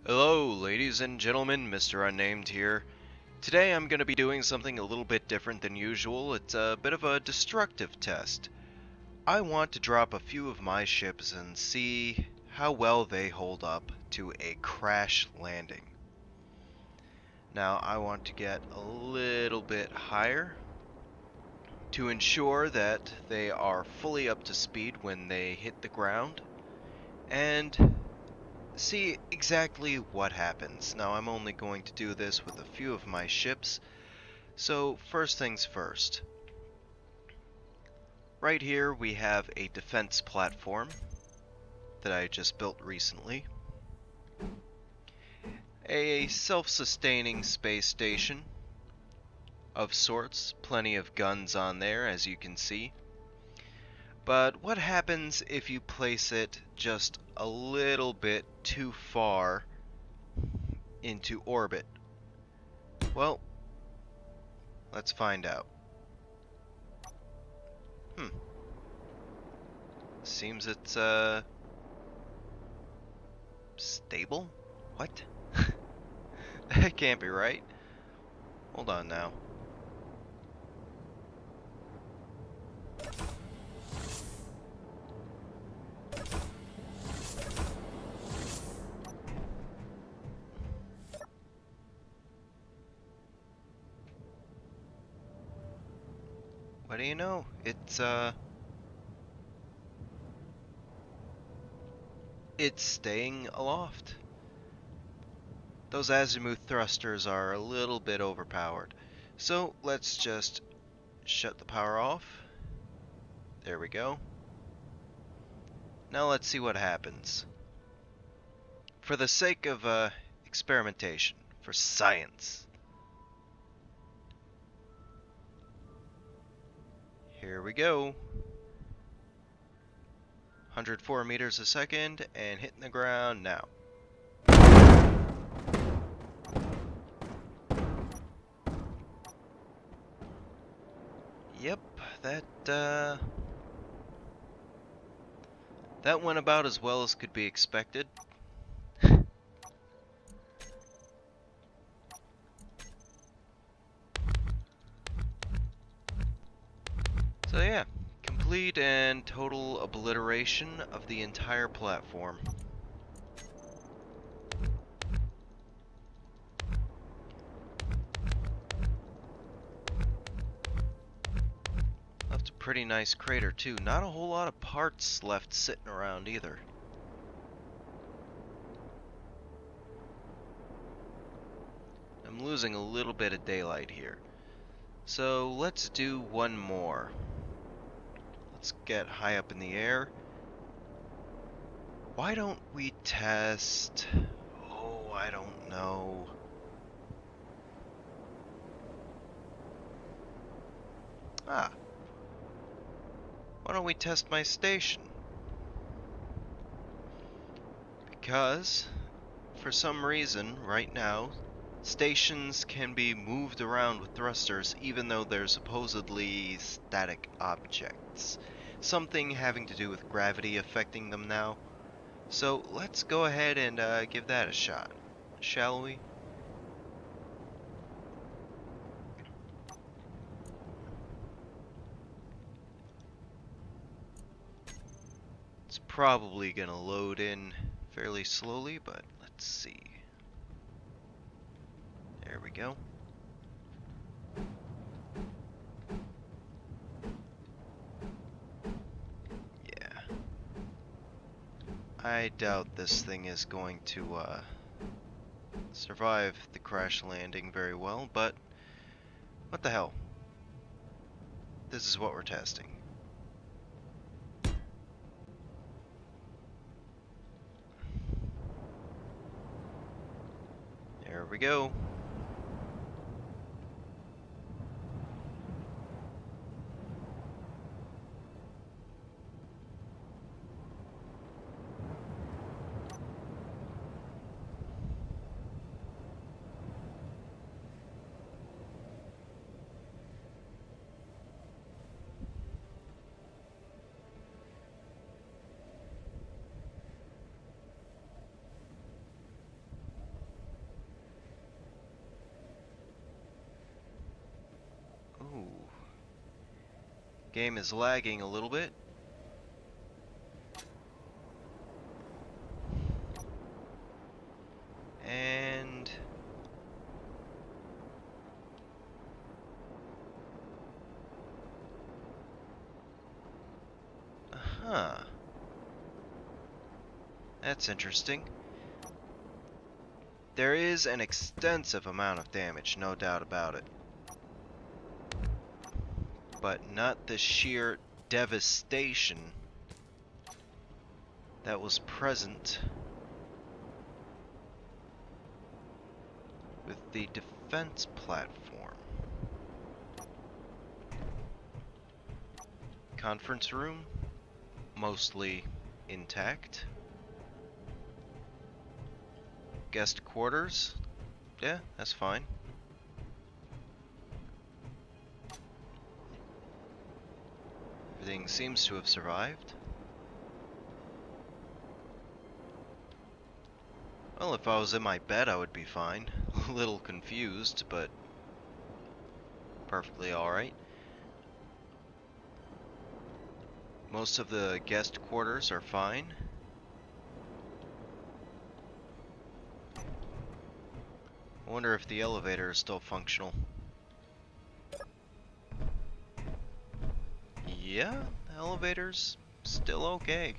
Hello, ladies and gentlemen, Mr. Unnamed here. Today I'm going to be doing something a little bit different than usual. It's a bit of a destructive test. I want to drop a few of my ships and see how well they hold up to a crash landing. Now I want to get a little bit higher to ensure that they are fully up to speed when they hit the ground, and see exactly what happens. Now I'm only going to do this with a few of my ships, so first things first. Right here we have a defense platform that I just built recently. A self-sustaining space station of sorts, plenty of guns on there as you can see. But what happens if you place it just a little bit too far into orbit? Well, let's find out. Seems it's, stable? What? That can't be right. Hold on now. What do you know? It's staying aloft. Those azimuth thrusters are a little bit overpowered. So let's just shut the power off. There we go. Now let's see what happens. For the sake of experimentation, for science. Here we go. 104 meters a second and hitting the ground now. Yep, that went about as well as could be expected. So yeah, complete and total obliteration of the entire platform. Left a pretty nice crater too. Not a whole lot of parts left sitting around either. I'm losing a little bit of daylight here. So let's do one more. Let's get high up in the air. Why don't we test... Oh, I don't know. Ah. Why don't we test my station? Because, for some reason, right now, stations can be moved around with thrusters even though they're supposedly static objects. Something having to do with gravity affecting them now. So let's go ahead and give that a shot, shall we? It's probably gonna load in fairly slowly, but let's see. There we go. Yeah. I doubt this thing is going to survive the crash landing very well, but what the hell? This is what we're testing. There we go. Game is lagging a little bit. And huh. That's interesting. There is an extensive amount of damage, no doubt about it. But not the sheer devastation that was present with the defense platform. Conference room, mostly intact. Guest quarters, yeah, that's fine. Everything seems to have survived. Well, if I was in my bed, I would be fine. A little confused, but perfectly alright. Most of the guest quarters are fine. I wonder if the elevator is still functional. Yeah, the elevator's still okay.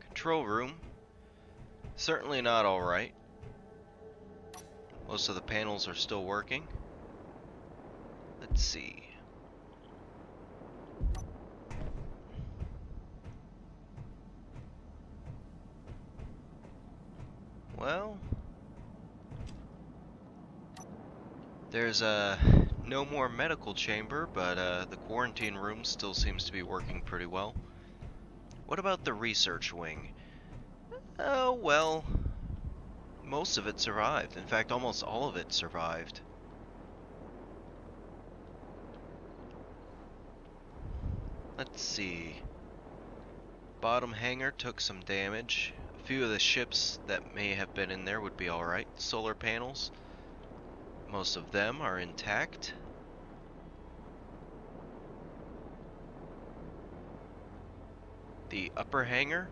Control room, certainly not alright. Most of the panels are still working. Let's see. Well, there's no more medical chamber, but the quarantine room still seems to be working pretty well. What about the research wing? Oh, well, most of it survived. In fact, almost all of it survived. Let's see. Bottom hangar took some damage. A few of the ships that may have been in there would be alright. Solar panels, most of them are intact. The upper hangar,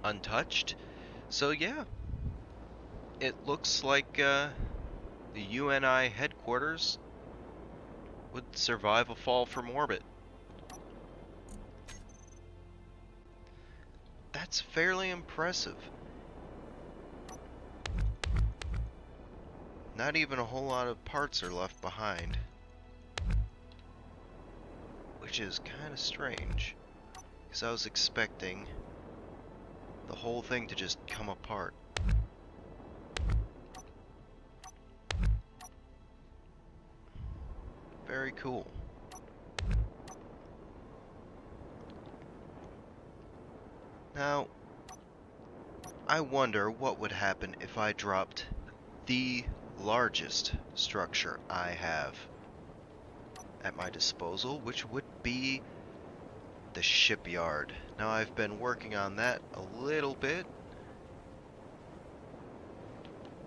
untouched. So yeah, it looks like the UNI headquarters would survive a fall from orbit. That's fairly impressive. Not even a whole lot of parts are left behind, which is kind of strange, because I was expecting the whole thing to just come apart. Very cool. Now, I wonder what would happen if I dropped the largest structure I have at my disposal, which would be the shipyard. Now, I've been working on that a little bit.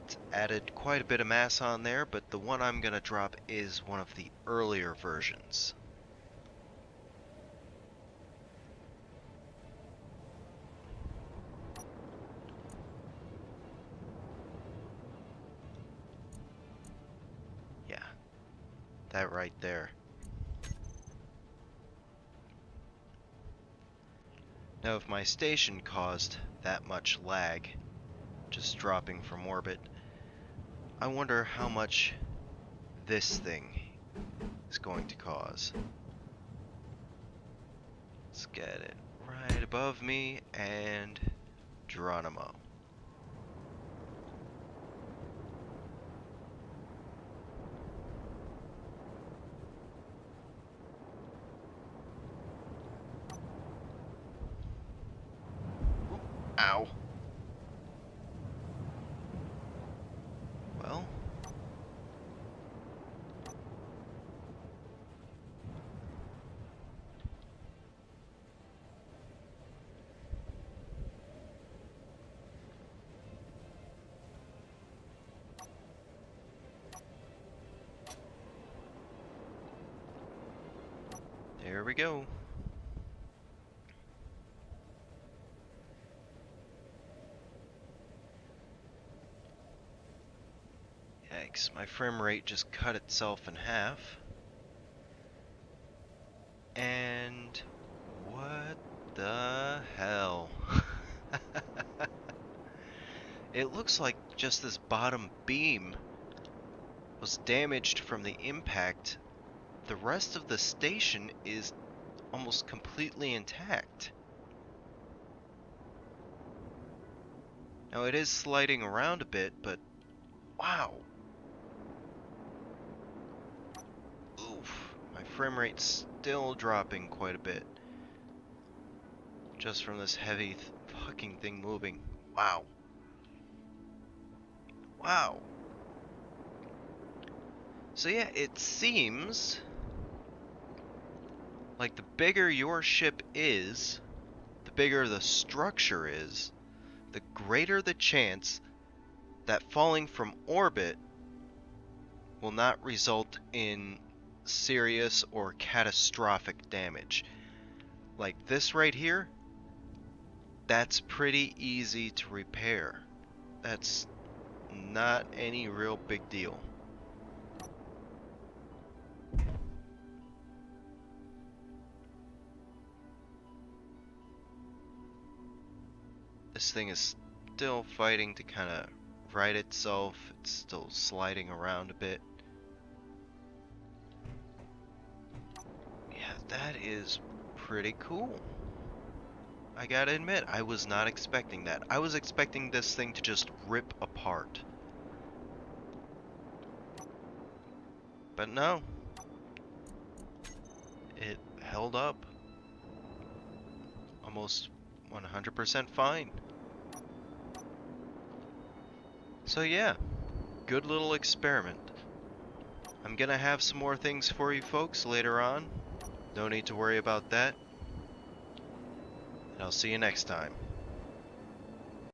It's added quite a bit of mass on there, but the one I'm going to drop is one of the earlier versions. Yeah, that right there. Now, if my station caused that much lag, just dropping from orbit, I wonder how much this thing is going to cause. Let's get it right above me, and Geronimo. Ow. Well, we go. Yikes, my frame rate just cut itself in half. And what the hell? It looks like just this bottom beam was damaged from the impact. The rest of the station is almost completely intact. Now it is sliding around a bit, but wow. Oof, my frame rate's still dropping quite a bit. Just from this heavy fucking thing moving. Wow. Wow. So yeah, it seems like the bigger your ship is, the bigger the structure is, the greater the chance that falling from orbit will not result in serious or catastrophic damage. Like this right here, that's pretty easy to repair. That's not any real big deal. This thing is still fighting to kind of right itself. It's still sliding around a bit. Yeah, that is pretty cool. I gotta admit, I was not expecting that. I was expecting this thing to just rip apart. But no. It held up. Almost 100% fine. So yeah, good little experiment. I'm gonna have some more things for you folks later on. No need to worry about that. And I'll see you next time.